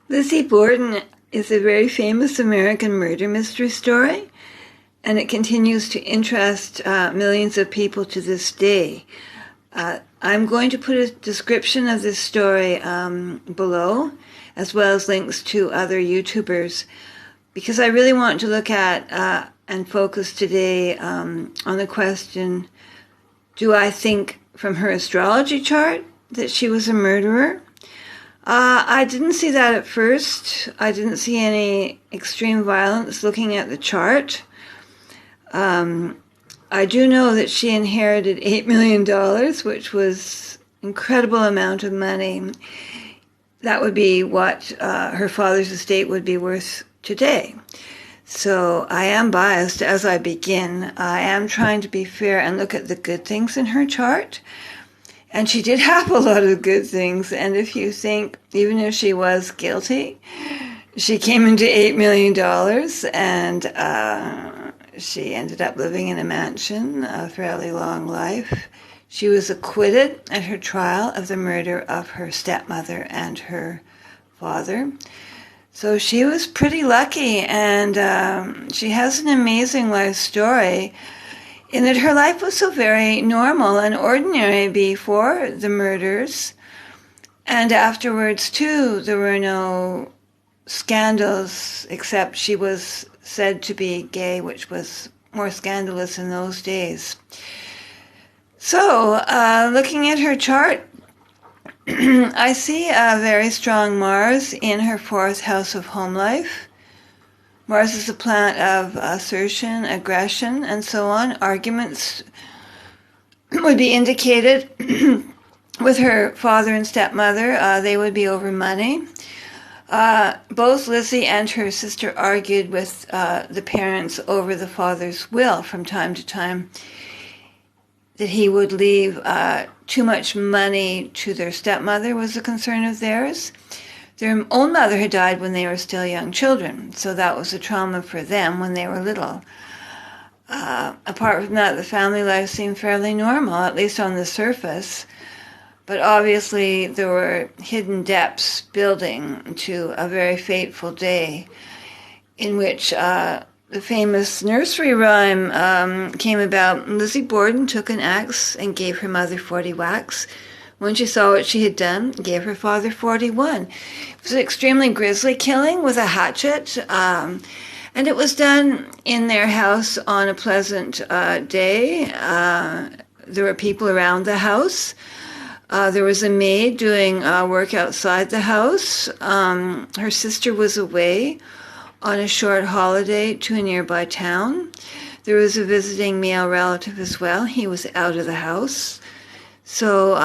Lizzie Borden is a very famous American murder mystery story, and it continues to interest millions of people to this day. I'm going to put a description of this story below, as well as links to other YouTubers, because I really want to look at and focus today on the question, do I think from her astrology chart that she was a murderer? I didn't see that at first. I didn't see any extreme violence looking at the chart. I do know that she inherited $8 million, which was an incredible amount of money. That would be what her father's estate would be worth today. So I am biased as I begin. I am trying to be fair and look at the good things in her chart. And she did have a lot of good things. And if you think, even if she was guilty, she came into $8 million and she ended up living in a mansion, a fairly long life. She was acquitted at her trial of the murder of her stepmother and her father. So she was pretty lucky, and she has an amazing life story in that her life was so very normal and ordinary before the murders. And afterwards, too, there were no scandals, except she was said to be gay, which was more scandalous in those days. So, looking at her chart, I see a very strong Mars in her fourth house of home life. Mars is a planet of assertion, aggression, and so on. Arguments would be indicated with her father and stepmother. They would be over money. Both Lizzie and her sister argued with the parents over the father's will from time to time, that he would leave too much money to their stepmother was a concern of theirs. Their own mother had died when they were still young children, so that was a trauma for them when they were little. Apart from that, the family life seemed fairly normal, at least on the surface. But obviously, there were hidden depths building to a very fateful day in which the famous nursery rhyme came about. Lizzie Borden took an axe and gave her mother 40 whacks. When she saw what she had done, gave her father 41. It was an extremely grisly killing with a hatchet, and it was done in their house on a pleasant day. There were people around the house. There was a maid doing work outside the house. Her sister was away on a short holiday to a nearby town. There was a visiting male relative as well. He was out of the house. So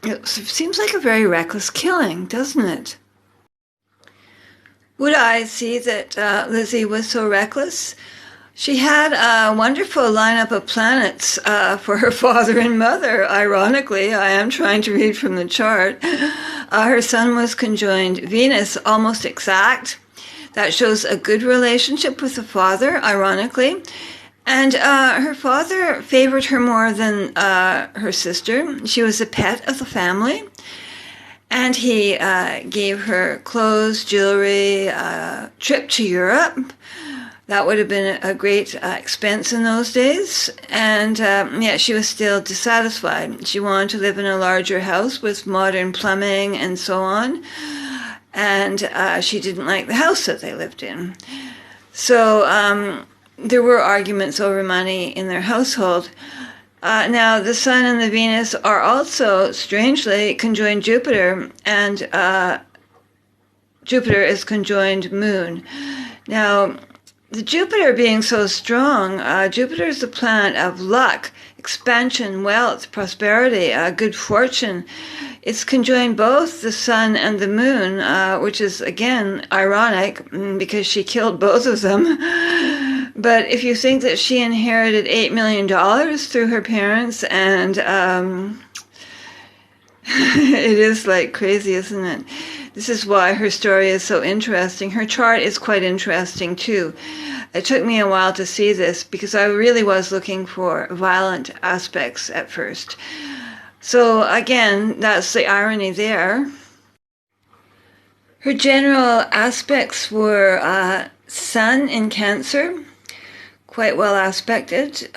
it seems like a very reckless killing, doesn't it? Would I see that Lizzie was so reckless? She had a wonderful lineup of planets for her father and mother. Ironically, I am trying to read from the chart. Her sun was conjoined Venus, almost exact. That shows a good relationship with the father, ironically. And her father favored her more than her sister. She was a pet of the family. And he gave her clothes, jewelry, trip to Europe. That would have been a great expense in those days. And yet she was still dissatisfied. She wanted to live in a larger house with modern plumbing and so on. And she didn't like the house that they lived in. So there were arguments over money in their household. Now, the Sun and the Venus are also, strangely, conjoined Jupiter, and Jupiter is conjoined Moon. Now, the Jupiter being so strong, Jupiter is the planet of luck, expansion, wealth, prosperity, good fortune. It's conjoined both the Sun and the Moon, which is, again, ironic because she killed both of them. But if you think that she inherited $8 million through her parents, and it is like crazy, isn't it? This is why her story is so interesting. Her chart is quite interesting, too. It took me a while to see this because I really was looking for violent aspects at first. So again, that's the irony there. Her general aspects were Sun in Cancer, quite well aspected,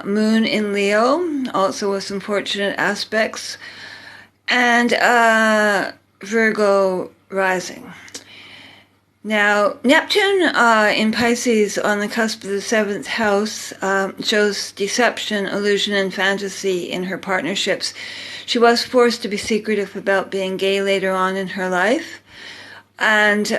Moon in Leo, also with some fortunate aspects, and Virgo rising. Now, Neptune in Pisces on the cusp of the 7th house shows deception, illusion, and fantasy in her partnerships. She was forced to be secretive about being gay later on in her life. And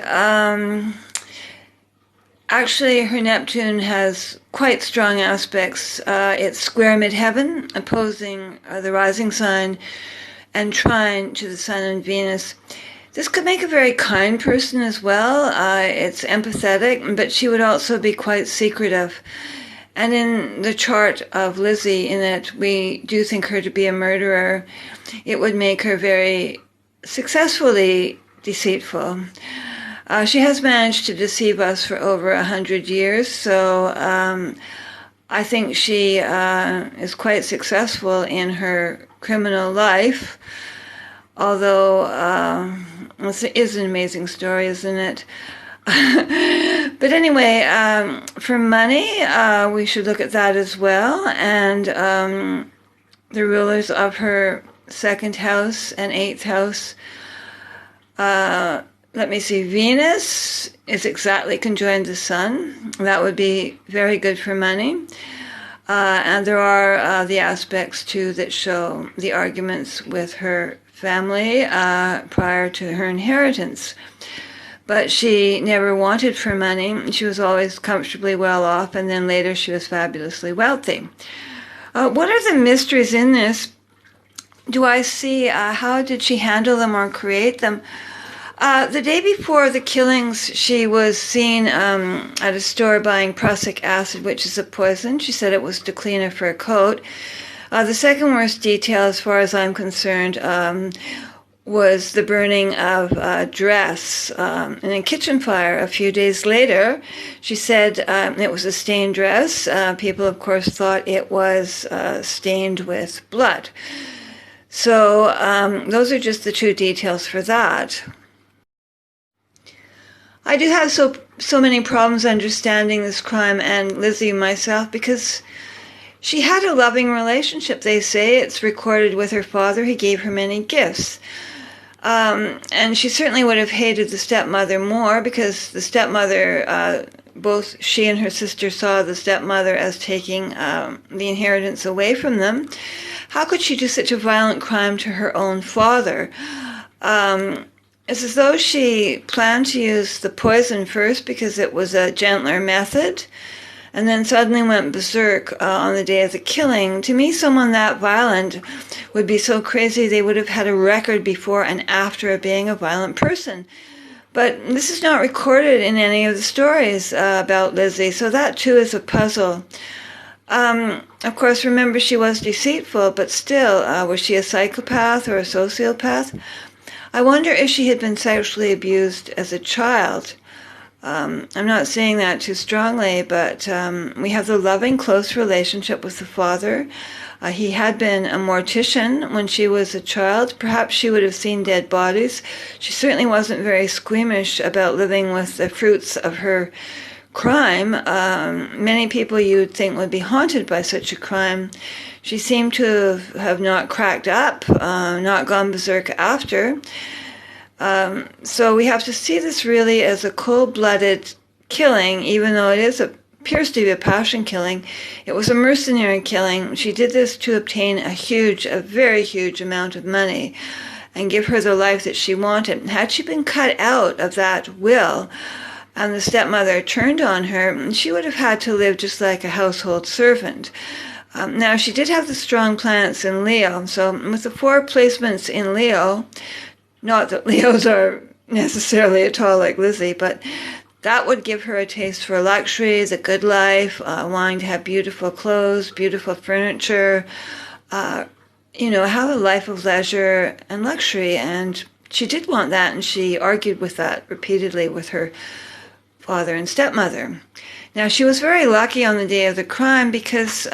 actually, her Neptune has quite strong aspects. It's square midheaven, opposing the rising sign, and trine to the Sun and Venus. This could make a very kind person as well. It's empathetic, but she would also be quite secretive. And in the chart of Lizzie, in it, we do think her to be a murderer. It would make her very successfully deceitful. She has managed to deceive us for over 100 years, so I think she is quite successful in her criminal life. Although, it is an amazing story, isn't it? But anyway, for money, we should look at that as well. And the rulers of her 2nd house and 8th house, let me see, Venus is exactly conjoined the Sun. That would be very good for money. And there are the aspects, too, that show the arguments with her family prior to her inheritance. But she never wanted for money. She was always comfortably well off, and then later she was fabulously wealthy. What are the mysteries in this? Do I see how did she handle them or create them? The day before the killings, she was seen at a store buying prussic acid, which is a poison. She said it was to clean her fur coat. The second worst detail, as far as I'm concerned, was the burning of a dress in a kitchen fire a few days later. She said it was a stained dress. People, of course, thought it was stained with blood. So those are just the 2 details for that. I do have so many problems understanding this crime and Lizzie myself, because she had a loving relationship, they say. It's recorded with her father. He gave her many gifts. And she certainly would have hated the stepmother more, because the stepmother, both she and her sister saw the stepmother as taking the inheritance away from them. How could she do such a violent crime to her own father? It's as though she planned to use the poison first because it was a gentler method, and then suddenly went berserk on the day of the killing. To me, someone that violent would be so crazy they would have had a record before and after of being a violent person. But this is not recorded in any of the stories about Lizzie, so that too is a puzzle. Of course, remember, she was deceitful, but still, was she a psychopath or a sociopath? I wonder if she had been sexually abused as a child. I'm not saying that too strongly, but we have the loving, close relationship with the father. He had been a mortician when she was a child. Perhaps she would have seen dead bodies. She certainly wasn't very squeamish about living with the fruits of her crime. Many people you'd think would be haunted by such a crime. She seemed to have not cracked up, not gone berserk after. So we have to see this really as a cold-blooded killing, even though it appears to be a passion killing. It was a mercenary killing. She did this to obtain a very huge amount of money and give her the life that she wanted. Had she been cut out of that will and the stepmother turned on her, she would have had to live just like a household servant. Now, she did have the strong planets in Leo, so with the 4 placements in Leo, not that Leos are necessarily at all like Lizzie, but that would give her a taste for luxury, the good life, wanting to have beautiful clothes, beautiful furniture, have a life of leisure and luxury. And she did want that, and she argued with that repeatedly with her father and stepmother. Now, she was very lucky on the day of the crime because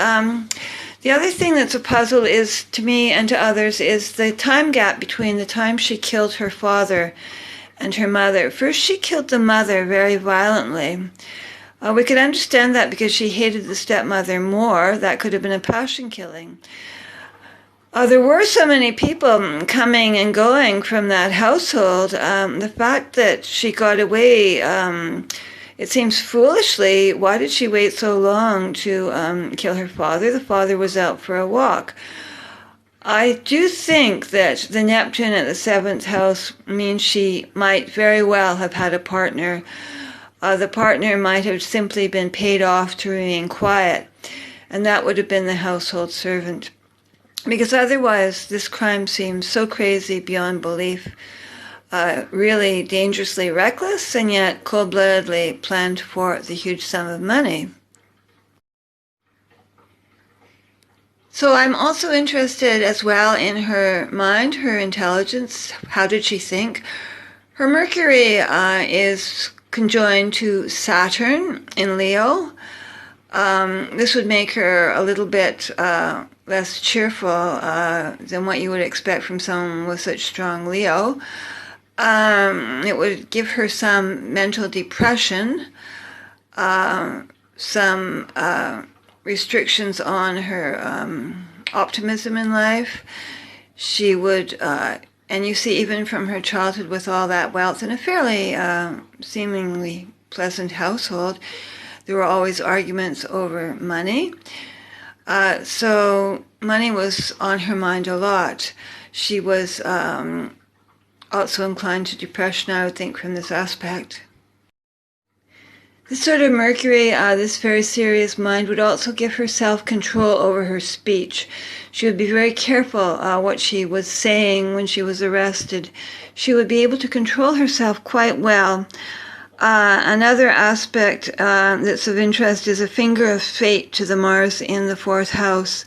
the other thing that's a puzzle is, to me and to others, is the time gap between the time she killed her father and her mother. First, she killed the mother very violently. We could understand that because she hated the stepmother more. That could have been a passion killing. There were so many people coming and going from that household. The fact that she got away, it seems foolishly. Why did she wait so long to kill her father? The father was out for a walk. I do think that the Neptune at the 7th house means she might very well have had a partner. The partner might have simply been paid off to remain quiet, and that would have been the household servant. Because otherwise, this crime seems so crazy beyond belief, really dangerously reckless, and yet cold-bloodedly planned for the huge sum of money. So I'm also interested as well in her mind, her intelligence. How did she think? Her Mercury is conjoined to Saturn in Leo. This would make her a little bit less cheerful than what you would expect from someone with such strong Leo. It would give her some mental depression, some restrictions on her optimism in life. She would, and you see even from her childhood with all that wealth in a fairly seemingly pleasant household, there were always arguments over money. So money was on her mind a lot. She was also inclined to depression, I would think, from this aspect. This sort of Mercury, this very serious mind, would also give her self-control over her speech. She would be very careful what she was saying when she was arrested. She would be able to control herself quite well. Another aspect that's of interest is a finger of fate to the Mars in the 4th house.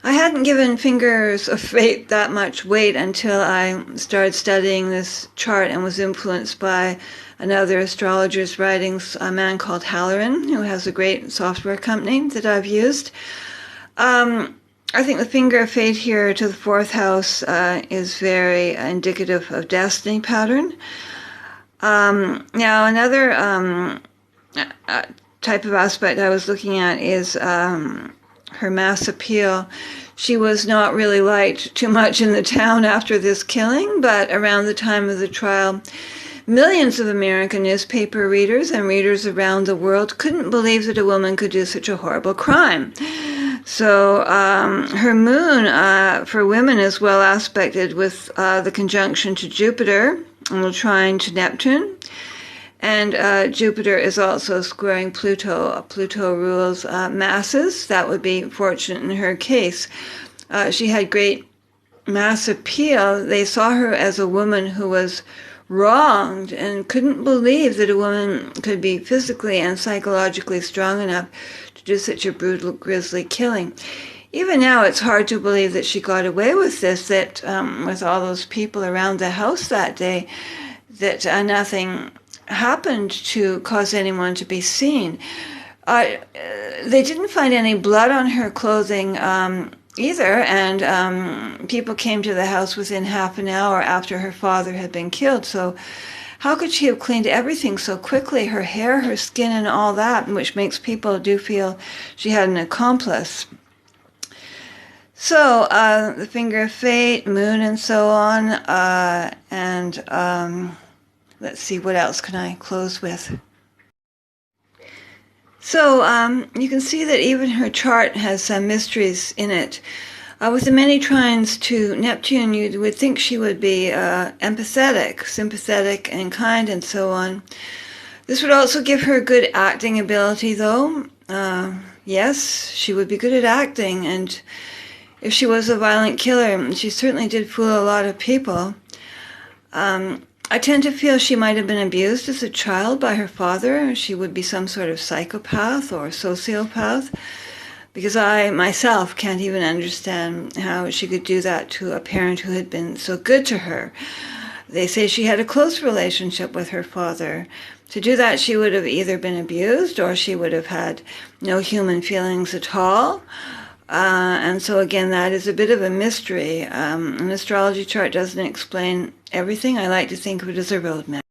I hadn't given fingers of fate that much weight until I started studying this chart and was influenced by another astrologer's writings, a man called Halloran, who has a great software company that I've used. I think the finger of fate here to the 4th house is very indicative of destiny pattern. Now, another type of aspect I was looking at is her mass appeal. She was not really liked too much in the town after this killing, but around the time of the trial, millions of American newspaper readers and readers around the world couldn't believe that a woman could do such a horrible crime. So her moon for women is well aspected with the conjunction to Jupiter and the trine to Neptune. And Jupiter is also squaring Pluto. Pluto rules masses. That would be fortunate in her case. She had great mass appeal. They saw her as a woman who was wronged and couldn't believe that a woman could be physically and psychologically strong enough to do such a brutal, grisly killing. Even now, it's hard to believe that she got away with this, that with all those people around the house that day, that nothing happened to cause anyone to be seen. They didn't find any blood on her clothing either, and people came to the house within half an hour after her father had been killed. So how could she have cleaned everything so quickly, her hair, her skin, and all that, which makes people do feel she had an accomplice. So the finger of fate, moon, and so on, and let's see, what else can I close with? So you can see that even her chart has some mysteries in it. With the many trines to Neptune, you would think she would be empathetic, sympathetic, and kind, and so on. This would also give her good acting ability, though. Yes, she would be good at acting, and if she was a violent killer, she certainly did fool a lot of people. I tend to feel she might have been abused as a child by her father. She would be some sort of psychopath or sociopath, because I myself can't even understand how she could do that to a parent who had been so good to her. They say she had a close relationship with her father. To do that, she would have either been abused or she would have had no human feelings at all. And so again, that is a bit of a mystery. An astrology chart doesn't explain everything. I like to think of it as a roadmap.